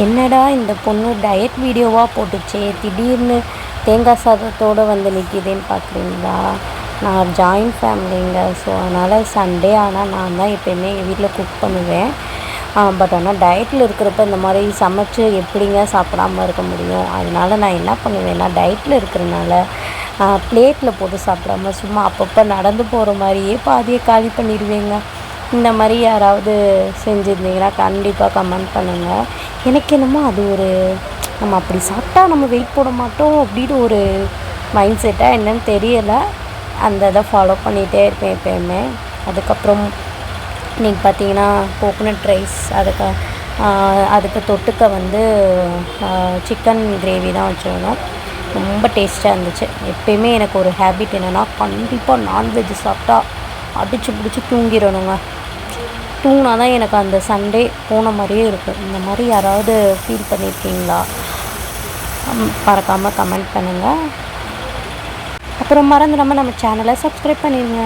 என்னடா இந்த பொண்ணு டயட் வீடியோவாக போட்டுச்சே, திடீர்னு தேங்காய் சாதத்தோடு வந்து நிற்கிதுன்னு பார்க்குறீங்களா? நான் ஜாயின்ட் ஃபேமிலிங்க. ஸோ அதனால் சண்டே ஆனால் நான் தான் எப்போயுமே எங்கள் வீட்டில் குக் பண்ணுவேன். பட் ஆனால் டயட்டில் இருக்கிறப்ப இந்த மாதிரி சமைச்சு எப்படிங்க சாப்பிடாமல் இருக்க முடியும்? அதனால நான் என்ன பண்ணுவேன்னா, டயட்டில் இருக்கிறனால பிளேட்டில் போட்டு சாப்பிடாம சும்மா அப்பப்போ நடந்து போகிற மாதிரியே பாதியை காலி பண்ணிடுவேங்க. இந்த மாதிரி யாராவது செஞ்சுருந்தீங்கன்னா கண்டிப்பாக கமெண்ட் பண்ணுங்கள். எனக்கு என்னமோ அது ஒரு நம்ம அப்படி சாப்பிட்டா நம்ம வெயிட் போட மாட்டோம் அப்படின்னு ஒரு மைண்ட் செட்டாக என்னன்னு தெரியலை. அந்த இதை ஃபாலோ பண்ணிகிட்டே இருப்பேன் எப்போயுமே. அதுக்கப்புறம் இன்றைக்கி பார்த்தீங்கன்னா கோகோனட் ரைஸ், அதுக்கு தொட்டுக்க வந்து சிக்கன் கிரேவி தான் வச்சுருந்தோம். ரொம்ப டேஸ்ட்டாக இருந்துச்சு. எப்போயுமே எனக்கு ஒரு ஹேபிட் என்னென்னா, கண்டிப்பாக நான்வெஜ் சாப்பிட்டா அடித்து பிடிச்சி தூங்கிடணுங்க. தூங்கினா தான் எனக்கு அந்த சண்டே போன மாதிரியே இருக்கும். இந்த மாதிரி யாராவது ஃபீல் பண்ணியிருக்கீங்களா? மறக்காமல் கமெண்ட் பண்ணுங்கள். அப்புறம் மறந்துடாமல் நம்ம சேனலை சப்ஸ்கிரைப் பண்ணிடுங்க.